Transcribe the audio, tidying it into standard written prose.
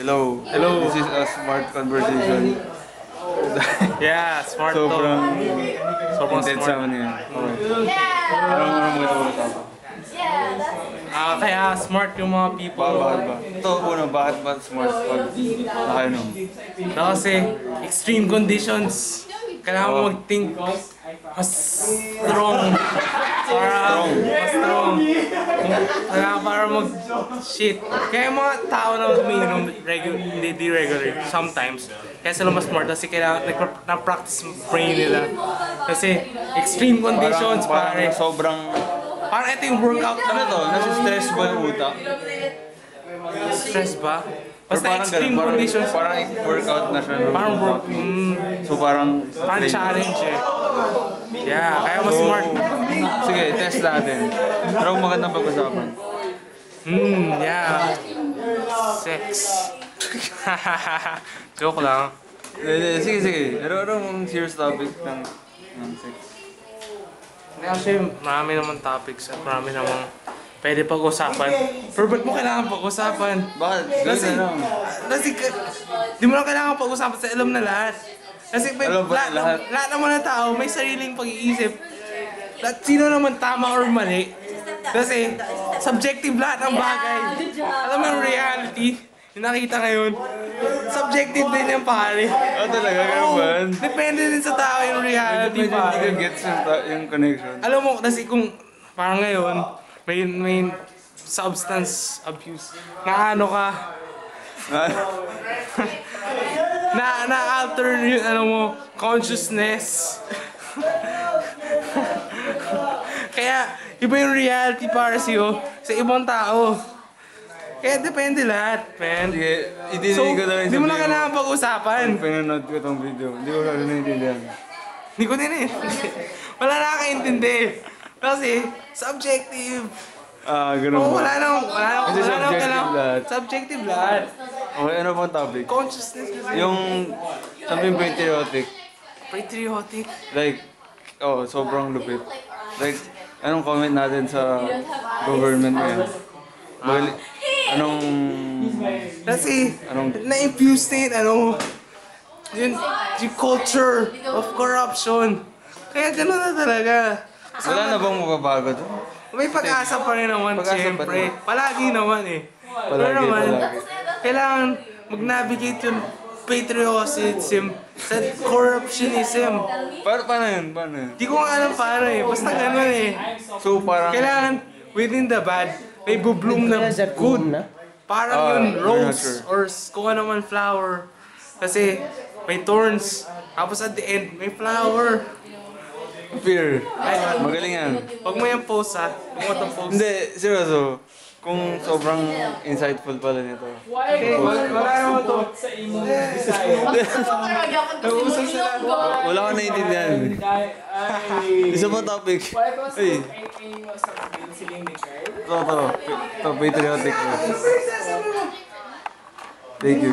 Hello. Hello. This is a smart conversation. Yeah, smart Sobrang Sobrang intense smart. naman yan. Okay. Anong muna ulit Kaya smart yung mga people. Bakit ba? Ito, una, bakit ba smart pag nakainom? Kasi extreme conditions. Kailangan mo mag-think mas strong. Mas strong. Kailangan para mag-shit. Kaya yung mga tao na umiinom hindi regular, sometimes. Kaya sila mas smart kasi kailangan na-practice brain nila. Kasi extreme conditions, Parang pare. sobrang... Parang ito yung workout Ano to? Nasa stress ba yung utak? stress ba? Or Basta parang extreme ganun, conditions. Parang workout na siya. No? Parang work. So parang... Parang challenge eh. Yeah, kaya mas smart. Sige, test natin. Pero magandang pag-usapan. Yeah. Sex. Joke lang. Sige. Pero anong serious topic ng sex? Actually, marami naman topics at marami namang pwede pag-usapan. Pero ba't mo kailangan pag-usapan? Bakit? Kasi, Ganun na lang. di mo lang kailangan pag-usapan sa alam na lahat. Kasi Alam ba lahat? lahat naman ng tao may sariling pag-iisip. At sino naman tama or mali. Kasi subjective lahat ng bagay. Alam mo yung reality, yung nakita ngayon, subjective din yung pare. Talaga? Ganun ba? Depende din sa tao yung reality, Medyo hindi pare. ko gets yung connection. Alam mo, kasi kung parang ngayon, may substance abuse. Na ano ka, na-alter yung ano mo, consciousness. Kaya, iba yung reality para sa'yo sa ibang tao. Kaya depende lahat, man. Sige, So, itinig ko na lang hindi mo na kailangan pag-usapan. Pinanood ko tong video. Hindi ko lalo naiintindihan. Hindi ko din eh. Wala nakakaintindi. Kasi, subjective. Ganun Oo, ba? Kasi subjective kailangan- lahat. Subjective lahat. Okay, ano pang topic? Consciousness kasi. Yung something patriotic. Patriotic. Like, sobrang lupit. Like, anong comment natin sa government ngayon? Anong... Kasi, Anong- na-infuse na yun, yung culture of corruption. Kaya gano'n na talaga. Wala na bang mababago doon? May pag-asa pa rin naman, Pag-asa pa siyempre. rin. Palagi naman eh. Pero Palagi. naman, kailangan mag-navigate yung patriotism sa corruptionism. Paano yun? Di ko nga alam paano eh. Basta gano'n eh. So, parang... Kailangan within the bad, may bubloom na good. Parang yun, I'm not rose sure. or kung ano man flower. Kasi may thorns. Tapos at the end, may flower. Fear. Magaling yan. Huwag mo yung post ha. Huwag mo itong post. Hindi, seryoso. Kung sobrang insightful pala nito. Okay, wala naman to. Nag-uusap sila. Wala ka naiintindihan. Isa pa topic. Ay, ito, patriotic na. Thank you.